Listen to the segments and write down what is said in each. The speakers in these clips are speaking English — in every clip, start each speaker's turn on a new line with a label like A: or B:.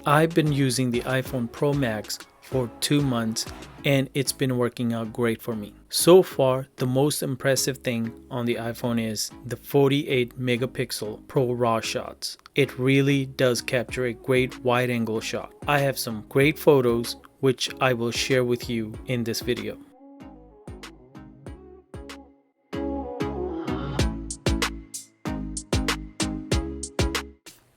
A: I've been using the iPhone Pro Max for 2 months and it's been working out great for me. So far, the most impressive thing on the iPhone is the 48 megapixel Pro RAW shots. It really does capture a great wide angle shot. I have some great photos which I will share with you in this video.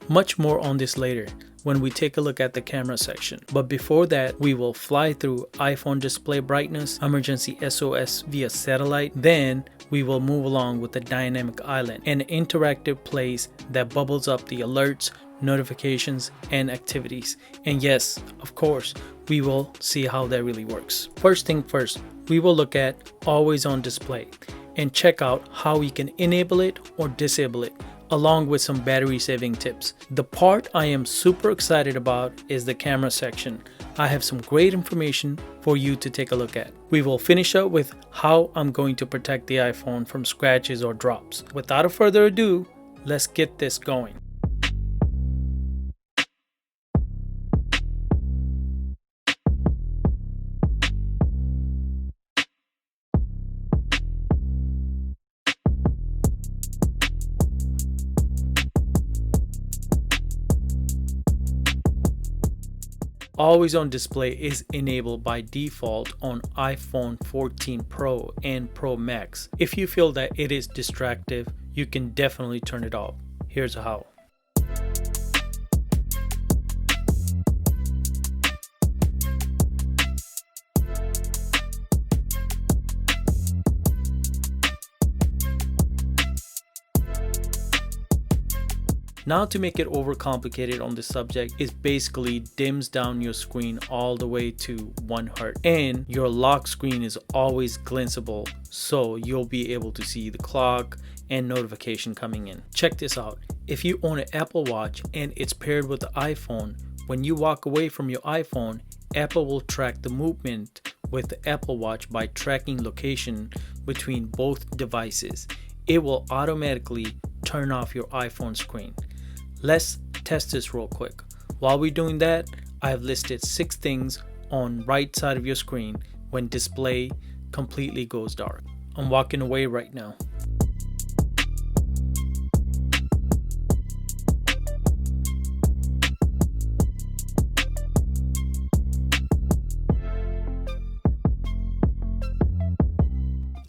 A: Much more on this later when we take a look at the camera section. But before that, we will fly through iPhone display brightness, emergency SOS via satellite. Then we will move along with the dynamic island, an interactive place that bubbles up the alerts, notifications, and activities. And yes, of course, we will see how that really works. First thing first, we will look at always on display and check out how we can enable it or disable it, along with some battery saving tips. The part I am super excited about is the camera section. I have some great information for you to take a look at. We will finish up with how I'm going to protect the iPhone from scratches or drops. Without further ado, let's get this going. Always on display is enabled by default on iPhone 14 Pro and Pro Max. If you feel that it is distractive, you can definitely turn it off. Here's how. Now, to make it overcomplicated on this subject, is basically dims down your screen all the way to 1 Hz, and your lock screen is always glintsable, so you'll be able to see the clock and notification coming in. Check this out. If you own an Apple Watch and it's paired with the iPhone, when you walk away from your iPhone, Apple will track the movement with the Apple Watch by tracking location between both devices. It will automatically turn off your iPhone screen. Let's test this real quick. While we're doing that, I have listed 6 things on right side of your screen when display completely goes dark. I'm walking away right now.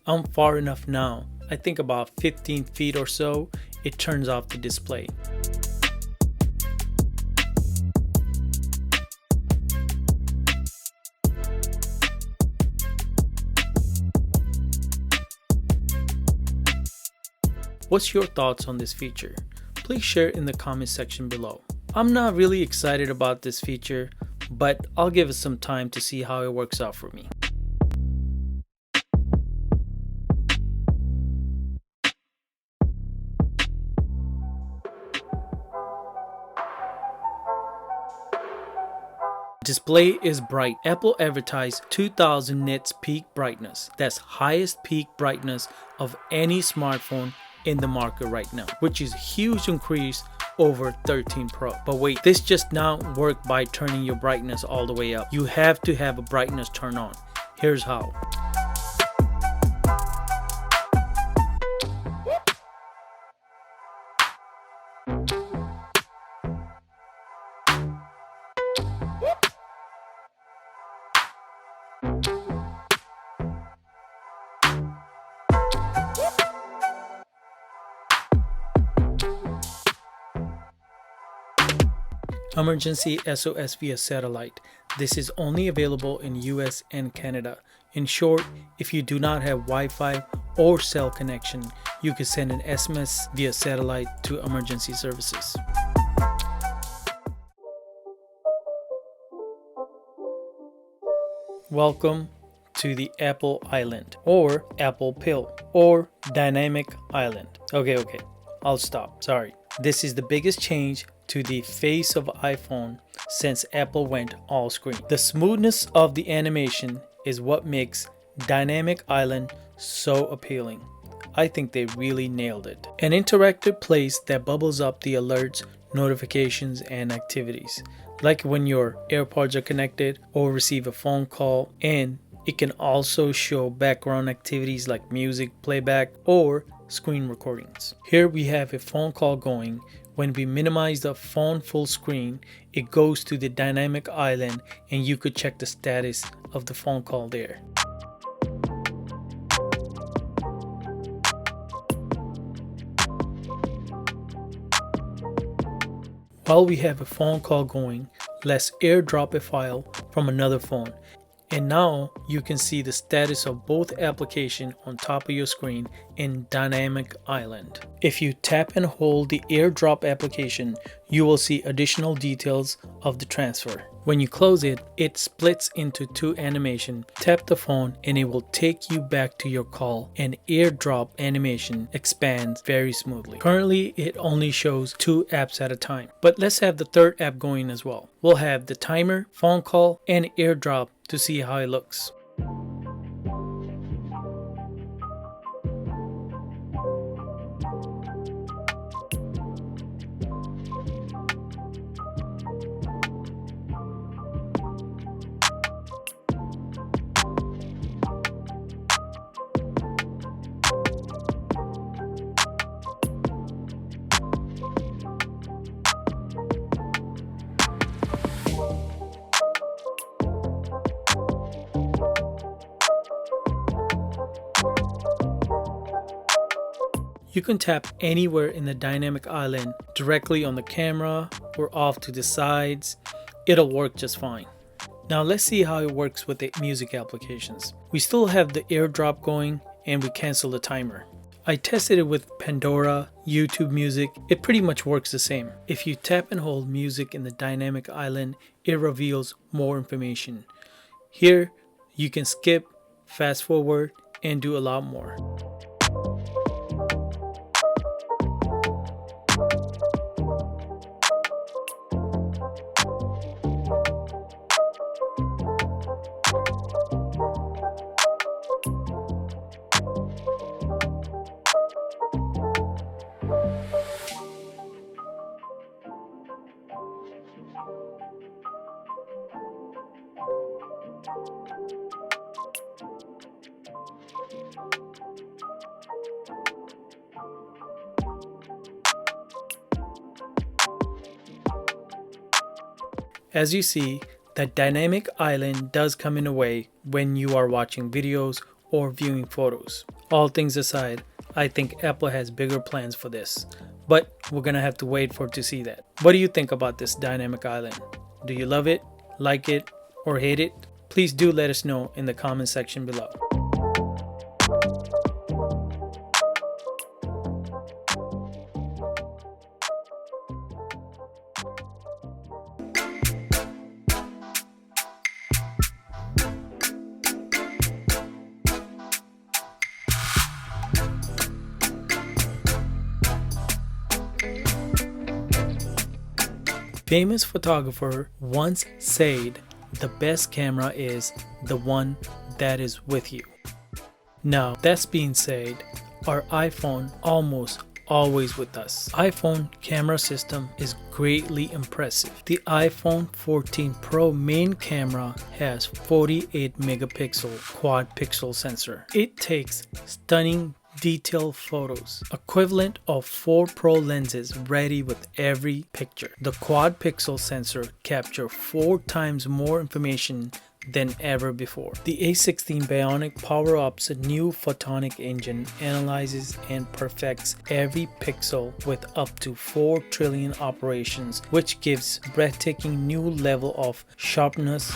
A: I'm far enough now. I think about 15 feet or so, it turns off the display. What's your thoughts on this feature? Please share in the comment section below. I'm not really excited about this feature, but I'll give it some time to see how it works out for me. Display is bright. Apple advertised 2000 nits peak brightness. That's highest peak brightness of any smartphone in the market right now, which is a huge increase over 13 Pro. But wait, this just now worked by turning your brightness all the way up. You have to have a brightness turn on. Here's how. Emergency SOS via satellite. This is only available in US and Canada. In short, if you do not have Wi-Fi or cell connection, you can send an SMS via satellite to emergency services. Welcome to the Apple Island, or Apple Pill, or Dynamic Island. Okay, I'll stop. Sorry. This is the biggest change to the face of iPhone since Apple went all screen. The smoothness of the animation is what makes Dynamic Island so appealing. I think they really nailed it. An interactive place that bubbles up the alerts, notifications, and activities. like when your AirPods are connected or receive a phone call, and it can also show background activities like music playback or screen recordings. Here we have a phone call going. When we minimize the phone full screen, it goes to the dynamic island and you could check the status of the phone call there. While we have a phone call going, let's airdrop a file from another phone. And now you can see the status of both applications on top of your screen in Dynamic Island. If you tap and hold the airdrop application, you will see additional details of the transfer. When you close it, it splits into two animations. Tap the phone and it will take you back to your call, and airdrop animation expands very smoothly. Currently, it only shows 2 apps at a time, but let's have the third app going as well. We'll have the timer, phone call, and airdrop to see how it looks. You can tap anywhere in the dynamic island, directly on the camera or off to the sides. It'll work just fine. Now let's see how it works with the music applications. We still have the airdrop going and we cancel the timer. I tested it with Pandora, YouTube Music. It pretty much works the same. If you tap and hold music in the dynamic island, it reveals more information. Here you can skip, fast forward, and do a lot more. As you see, the dynamic island does come in a way when you are watching videos or viewing photos. All things aside, I think Apple has bigger plans for this, but we're gonna have to wait for it to see that. What do you think about this dynamic island? Do you love it, like it, or hate it? Please do let us know in the comment section below. Famous photographer once said, "The best camera is the one that is with you." Now, that's being said, our iPhone almost always with us. iPhone camera system is greatly impressive. The iPhone 14 Pro main camera has 48 megapixel quad pixel sensor. It takes stunning detailed photos, equivalent of 4 Pro lenses ready with every picture. The quad pixel sensor captures 4 times more information than ever before. The A16 Bionic power-up's new photonic engine analyzes and perfects every pixel with up to 4 trillion operations, which gives breathtaking new level of sharpness.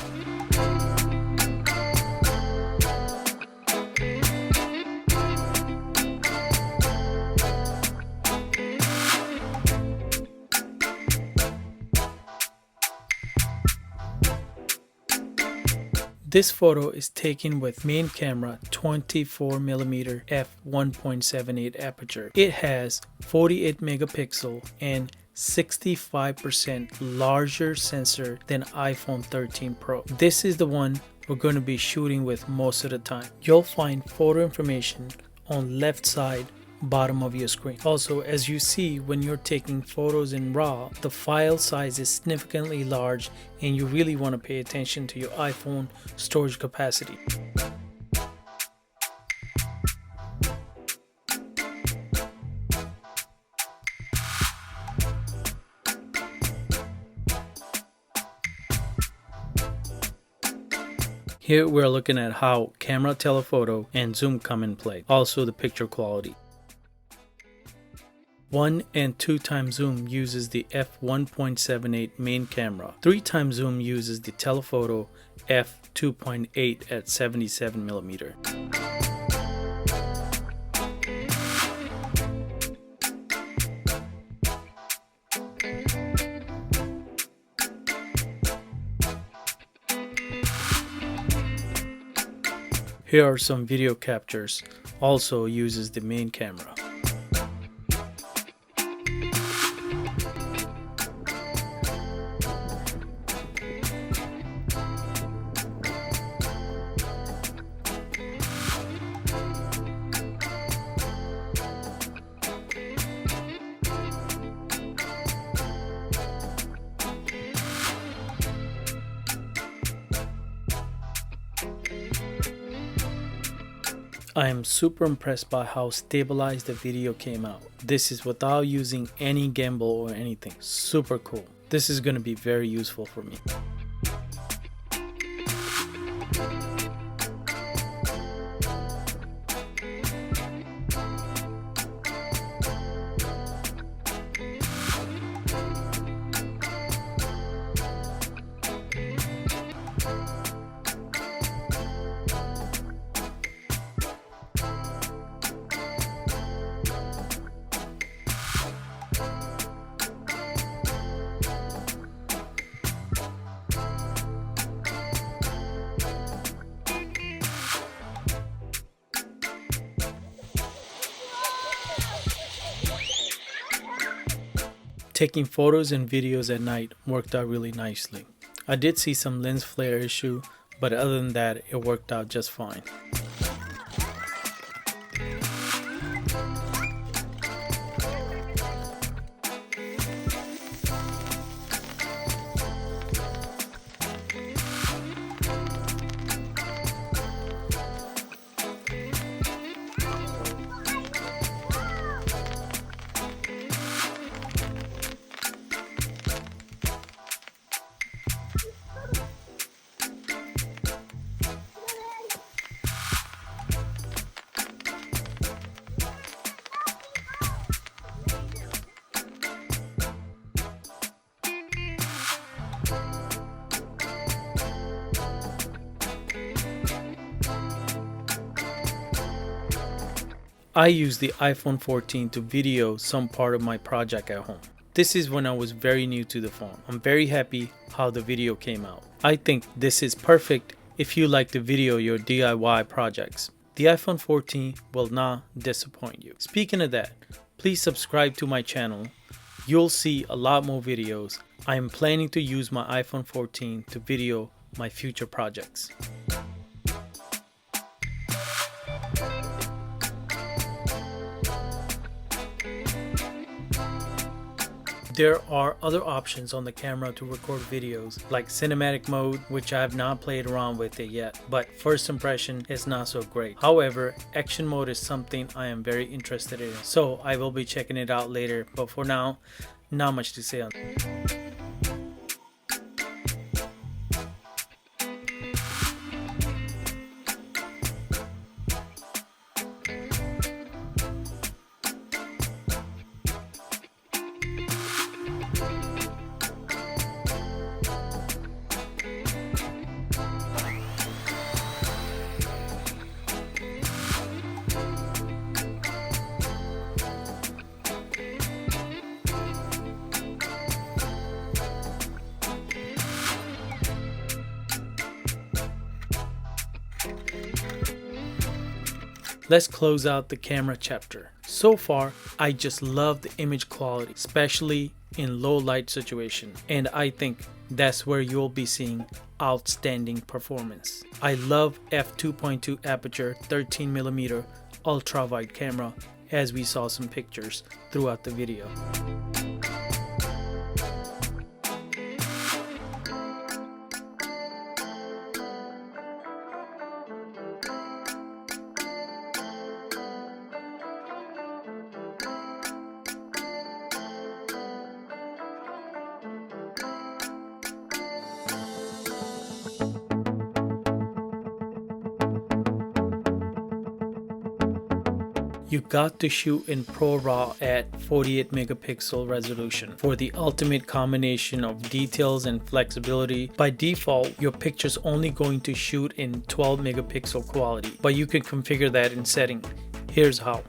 A: This photo is taken with main camera 24mm f1.78 aperture. It has 48 megapixel and 65% larger sensor than iPhone 13 Pro. This is the one we're going to be shooting with most of the time. You'll find photo information on left side bottom of your screen. Also, as you see, when you're taking photos in RAW, the file size is significantly large and you really want to pay attention to your iPhone storage capacity. Here we're looking at how camera, telephoto, and zoom come in play. Also the picture quality. 1 and 2 times zoom uses the f1.78 main camera. 3 times zoom uses the telephoto f2.8 at 77mm. Here are some video captures, also uses the main camera. I am super impressed by how stabilized the video came out. This is without using any gimbal or anything. Super cool. This is going to be very useful for me. Taking photos and videos at night worked out really nicely. I did see some lens flare issue, but other than that, it worked out just fine. I used the iPhone 14 to video some part of my project at home. This is when I was very new to the phone. I'm very happy how the video came out. I think this is perfect if you like to video your DIY projects. The iPhone 14 will not disappoint you. Speaking of that, please subscribe to my channel. You'll see a lot more videos. I am planning to use my iPhone 14 to video my future projects. There are other options on the camera to record videos, like cinematic mode, which I have not played around with it yet, but first impression is not so great. However, action mode is something I am very interested in, so I will be checking it out later, but for now, not much to say on it. Let's close out the camera chapter. So far, I just love the image quality, especially in low light situation, and I think that's where you'll be seeing outstanding performance. I love f2.2 aperture 13mm ultra wide camera as we saw some pictures throughout the video. You got to shoot in ProRAW at 48 megapixel resolution for the ultimate combination of details and flexibility. By default, your picture's only going to shoot in 12 megapixel quality, but you can configure that in setting. Here's how.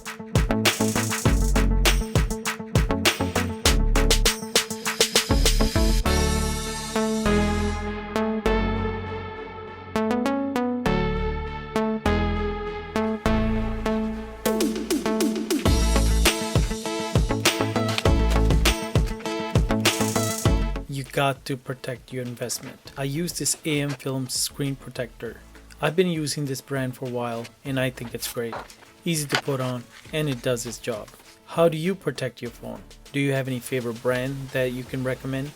A: You got to protect your investment. I use this AM Film screen protector. I've been using this brand for a while and I think it's great. Easy to put on and it does its job. How do you protect your phone? Do you have any favorite brand that you can recommend?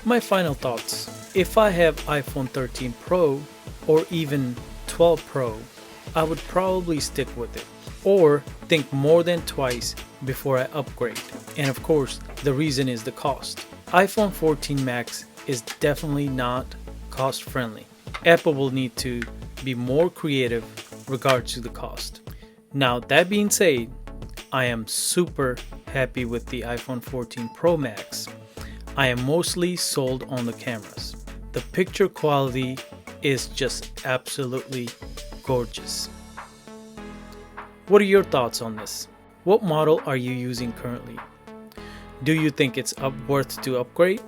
A: My final thoughts. If I have iPhone 13 Pro or even 12 Pro, I would probably stick with it or think more than twice before I upgrade. And of course, the reason is the cost. iPhone 14 Max is definitely not cost friendly. Apple will need to be more creative regards to the cost. Now that being said, I am super happy with the iPhone 14 Pro Max. I am mostly sold on the cameras. The picture quality is just absolutely gorgeous. What are your thoughts on this? What model are you using currently? Do you think it's worth to upgrade?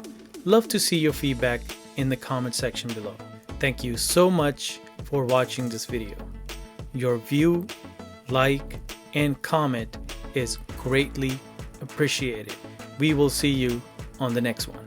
A: Love to see your feedback in the comment section below. Thank you so much for watching this video. Your view, like, and comment is greatly appreciated. We will see you on the next one.